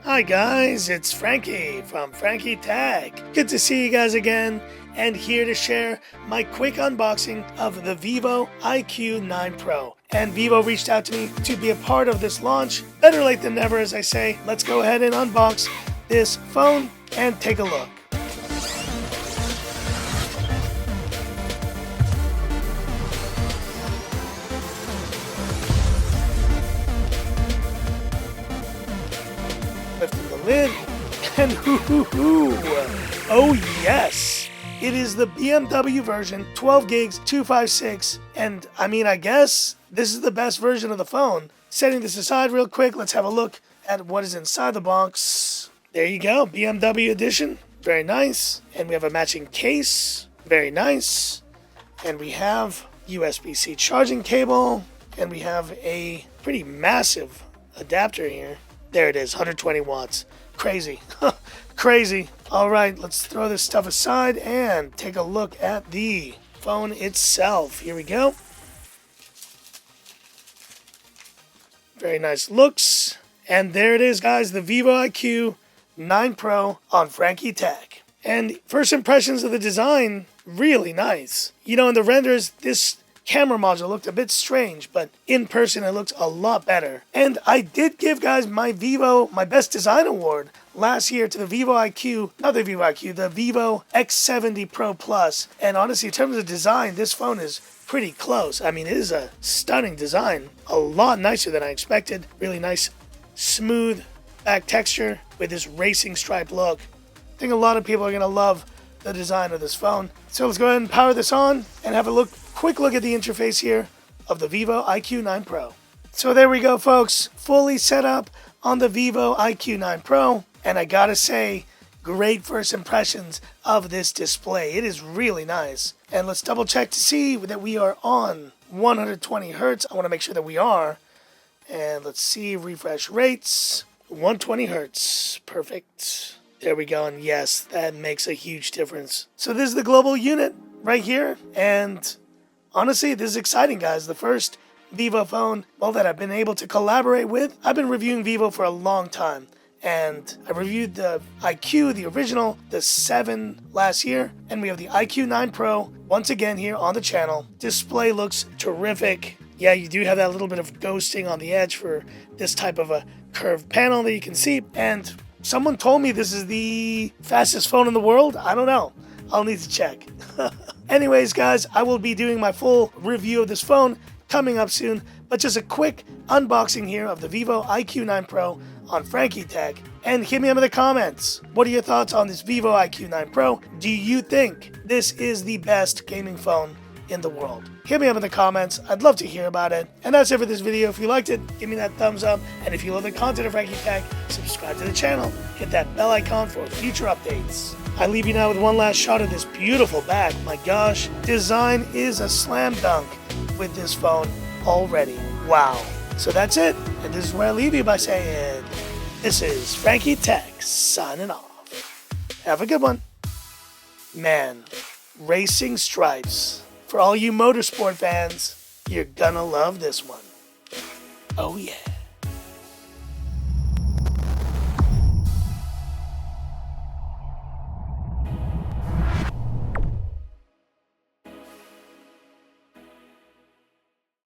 Hi guys, it's Frankie from Frankie Tech. Good to see you guys again, and here to share my quick unboxing of the Vivo IQOO 9 Pro. And Vivo reached out to me to be a part of this launch. Better late than never, as I say. Let's go ahead and unbox this phone and take a look. Lifting the lid, and oh yes, it is the BMW version, 12 gigs, 256, and I guess this is the best version of the phone. Setting this aside real quick, let's have a look at what is inside the box. There you go, BMW Edition, very nice, and we have a matching case, very nice, and we have USB-C charging cable, and we have a pretty massive adapter here. There it is, 120 watts. Crazy. Crazy. All right, let's throw this stuff aside and take a look at the phone itself. Here we go. Very nice looks. And there it is, guys, the Vivo IQOO 9 Pro on Frankie Tech. And first impressions of the design, really nice. You know, in the renders, this camera module looked a bit strange, but in person it looks a lot better. And I did give guys my Best Design Award last year to the Vivo IQOO, not the Vivo IQOO, the Vivo X70 Pro Plus. And honestly, in terms of design, this phone is pretty close. I mean, it is a stunning design, a lot nicer than I expected. Really nice, smooth back texture with this racing stripe look. I think a lot of people are gonna love the design of this phone. So let's go ahead and power this on and have a quick look at the interface here of the Vivo IQOO 9 Pro. So there we go, folks, fully set up on the Vivo IQOO 9 Pro, and I gotta say, great first impressions of this display. It is really nice. And let's double check to see that we are on 120 hertz. I want to make sure that we are. And let's see, refresh rates, 120 hertz, perfect. There we go, and yes, that makes a huge difference. So this is the global unit right here, and honestly, this is exciting, guys. The first Vivo phone, that I've been able to collaborate with. I've been reviewing Vivo for a long time, and I reviewed the IQOO, the original, the 7 last year, and we have the IQOO 9 Pro once again here on the channel. Display looks terrific. Yeah, you do have that little bit of ghosting on the edge for this type of a curved panel that you can see, and someone told me this is the fastest phone in the world. I don't know. I'll need to check. Anyways, guys, I will be doing my full review of this phone coming up soon, but just a quick unboxing here of the Vivo IQOO 9 Pro on Frankie Tech. And hit me up in the comments. What are your thoughts on this Vivo IQOO 9 Pro? Do you think this is the best gaming phone in the world? Hit me up in the comments. I'd love to hear about it. And that's it for this video. If you liked it, give me that thumbs up. And if you love the content of Frankie Tech, subscribe to the channel. Hit that bell icon for future updates. I leave you now with one last shot of this beautiful back. My gosh, design is a slam dunk with this phone already. Wow. So that's it. And this is where I leave you by saying, this is Frankie Tech signing off. Have a good one. Man, racing stripes. For all you motorsport fans, you're gonna love this one. Oh yeah.